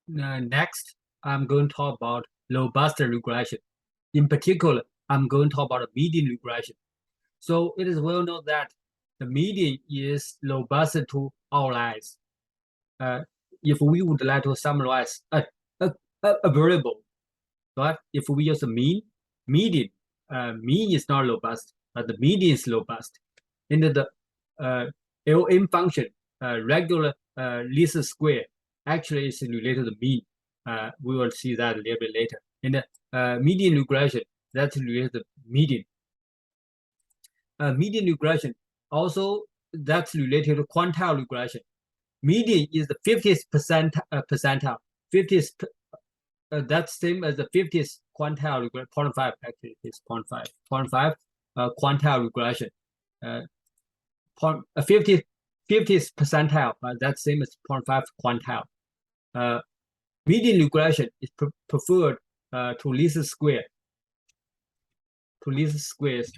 Next, I'm going to talk about robust regression. In particular, I'm going to talk about median regression. So it is well known that the median is robust to outliers. Uh, if we would like to summarize a, a variable, right? If we use a median, mean is not robust, but the median is robust. And the LM function, regular least square, actually is related to mean. We will see that a little bit later. In the median regression, that's related to median. Median regression also that's related to quantile regression. Median is the 50th percentile. 50th that's same as the 50th quantile regression. 0.5 actually is 0.5. 0.5 quantile regression. 50th percentile, that's same as 0.5 quantile. Median regression is preferred to least square. To least squares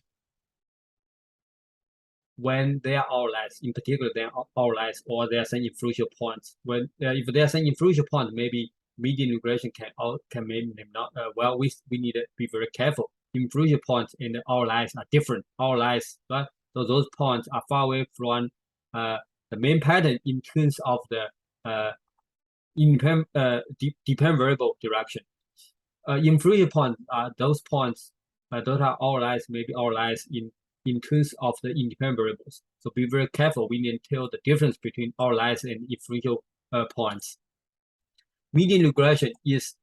when they are outliers. In particular, they are outliers or there are some influential points. When if there are some influential points, maybe median regression can maybe not. Well, we need to be very careful. Influential points and the outliers are different. Outliers, right? So those points are far away from the main pattern in terms of the dependent variable direction. Influential points are those points. Those are outliers, maybe outliers in terms of the independent variables. So be very careful. We need to tell the difference between outliers and influential points. Median regression is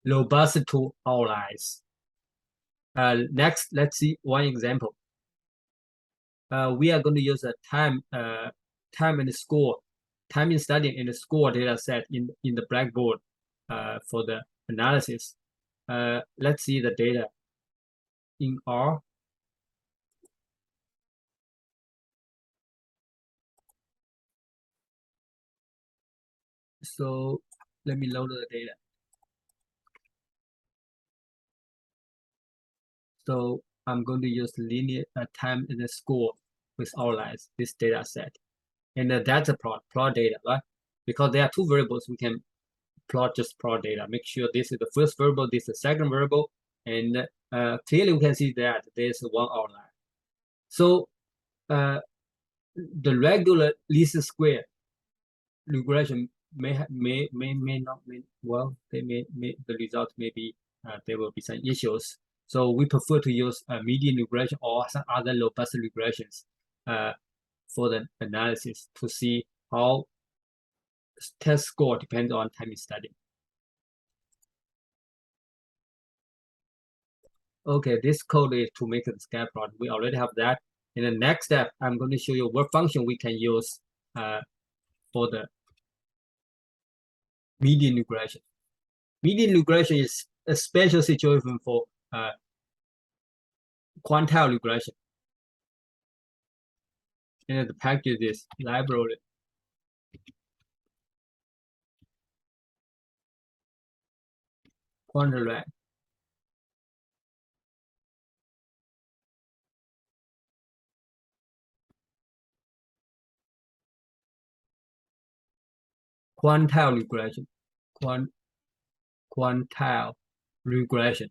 robust to outliers. Next, let's see one example. We are going to use a time and score, time in study and score data set in the Blackboard for the analysis. Let's see the data in R. So let me load the data. So I'm going to use linear time and the score with outliers, this data set. And that's a plot data, right? Because there are two variables, we can just plot data. Make sure this is the first variable, this is the second variable. And clearly we can see that there's one outlier. So the regular least square regression may not well, they may the result may be there will be some issues. So we prefer to use a median regression or some other robust regressions for the analysis to see how test score depends on time study. Okay, this code is to make a scatter plot. We already have that. In the next step, I'm going to show you what function we can use for the median regression. Median regression is a special situation for quantile regression. And the package is library. Quantile. Quantile regression. Quantile regression.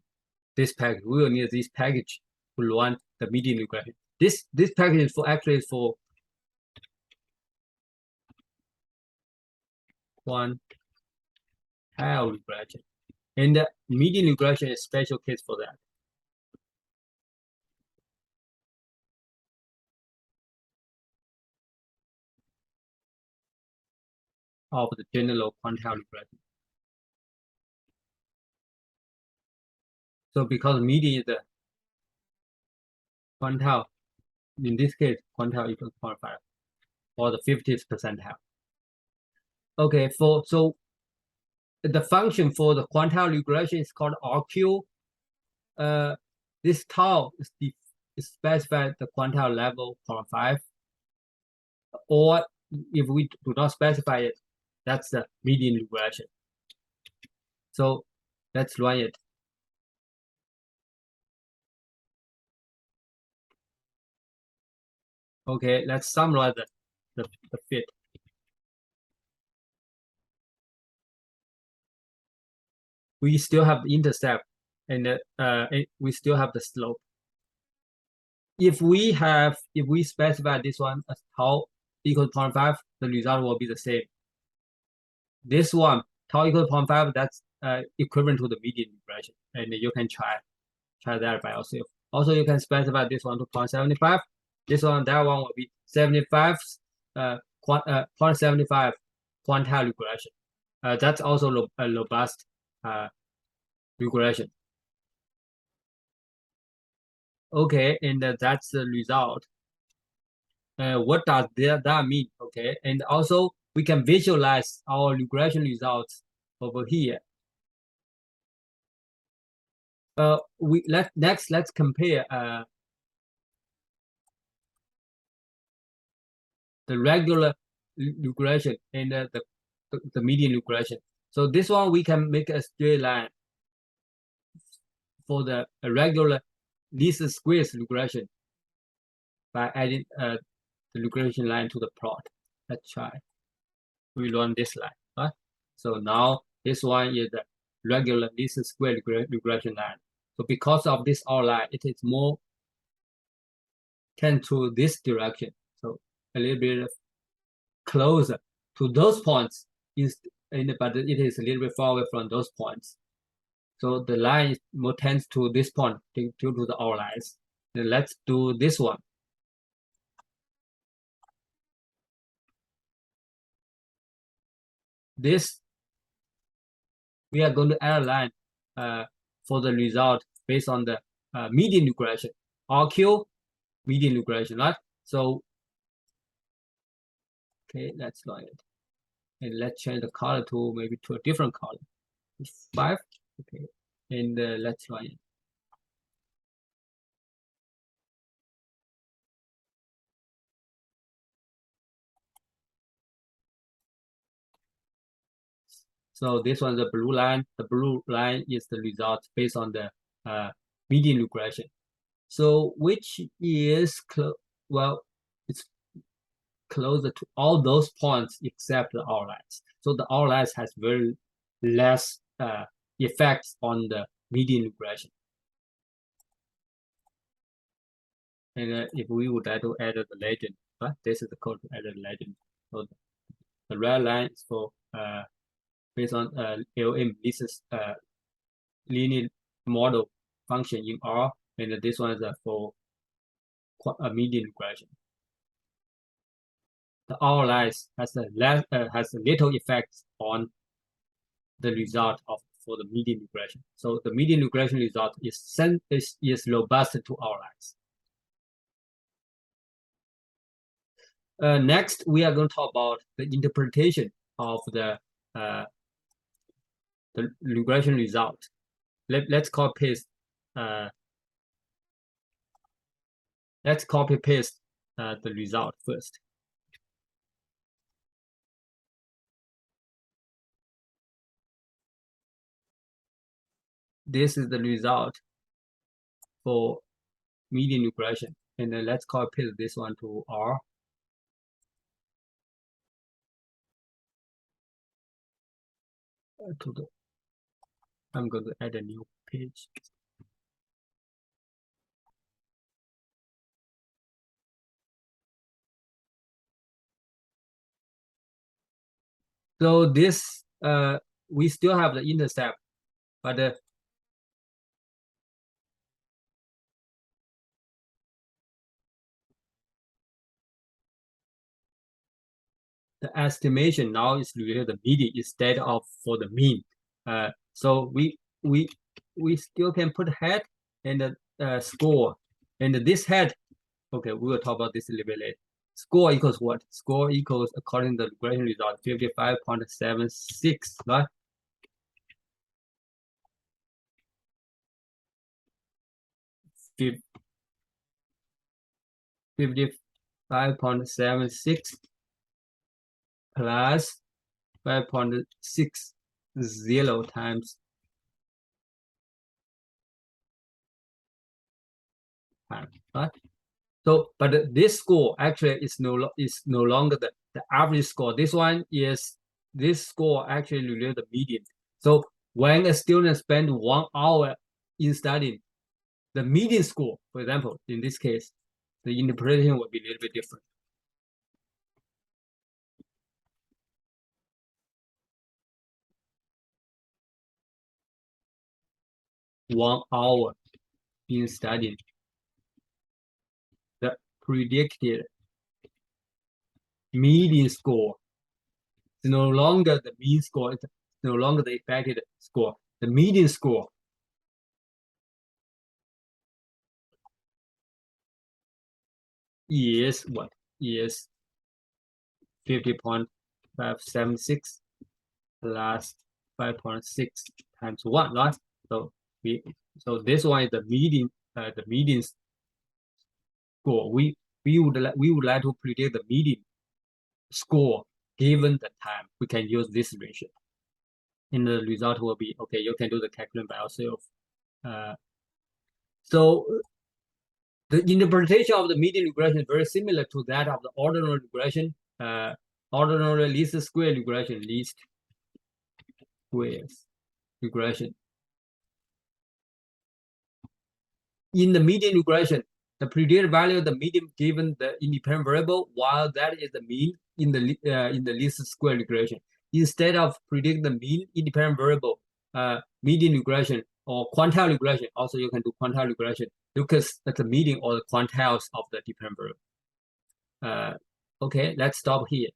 This package, we will need this package to run the median regression. This package is for actually for quantile regression. And the median regression is a special case for that. Of the general quantile regression. So because median is the quantile, in this case, quantile equals 0.5 or the 50th percentile. Okay, so the function for the quantile regression is called RQ. This tau is specified the quantile level 0.5, or if we do not specify it, that's the median regression. So let's run it. Okay, let's summarize the fit. we still have the intercept, and we still have the slope. If we specify this one as tau equal to 0.5, the result will be the same. This one, tau equal to 0.5, that's equivalent to the median regression, and you can try that by yourself. Also, you can specify this one to 0.75. This one, that one will be 75, 0.75 quantile regression. That's also a robust regression. Okay, and that's the result. What does that mean? Okay, and also we can visualize our regression results over here. Let's compare the regular regression and the median regression. So this one we can make a straight line for the regular least squares regression by adding the regression line to the plot. Let's try. We run this line, right? So now this one is the regular least square regression line. So because of this outline, it is more tend to this direction. So a little bit closer to those points, but it is a little bit far away from those points. So the line more tends to this point due to the outlines. Then let's do this one. This, we are going to add a line for the result based on the median regression, RQ median regression, right? So, okay, let's run it. And let's change the color to maybe to a different color. 5, okay, and let's run it. So this one, the blue line. The blue line is the result based on the median regression. So which is well, it's closer to all those points except the outlines. So the outlines has very less effects on the median regression. And if we would like to add the legend, this is the code to add the legend. So the red line is for based on LM. This is linear model function in R, and this one is for a median regression. The outlines has a little effect on the result for the median regression. So the median regression result is robust to outlines. Next, we are going to talk about the interpretation of the regression result. Let's copy paste. Let's copy paste the result first. This is the result for median regression, and then let's copy paste this one to R. I'm going to add a new page. So this we still have the intercept, but the estimation now is related to the median instead of for the mean. So we still can put head and the score, and this head. Okay, we will talk about this a little bit later. Score equals what? Score equals, according to the regression result, 55.76, right? Fif 55.76 plus 5.60 times time, right? So, but this score actually is no longer the average score. This score actually related to the median. So when a student spends 1 hour in studying the median score, for example, in this case, the interpretation will be a little bit different. One hour in studying the predicted median score is no longer the mean score, it's no longer the expected score. The median score is what? Is 50.576 plus 5.6 times 1, right? So this one is the median score. We would like to predict the median score given the time. We can use this ratio. And the result will be okay. You can do the calculation by yourself. So the interpretation of the median regression is very similar to that of the ordinary regression. Ordinary least square regression, least squares regression. In the median regression, the predicted value of the median given the independent variable, while that is the mean in the least square regression. Instead of predict the mean independent variable, median regression or quantile regression, also you can do quantile regression, look at the median or the quantiles of the dependent variable. Okay, let's stop here.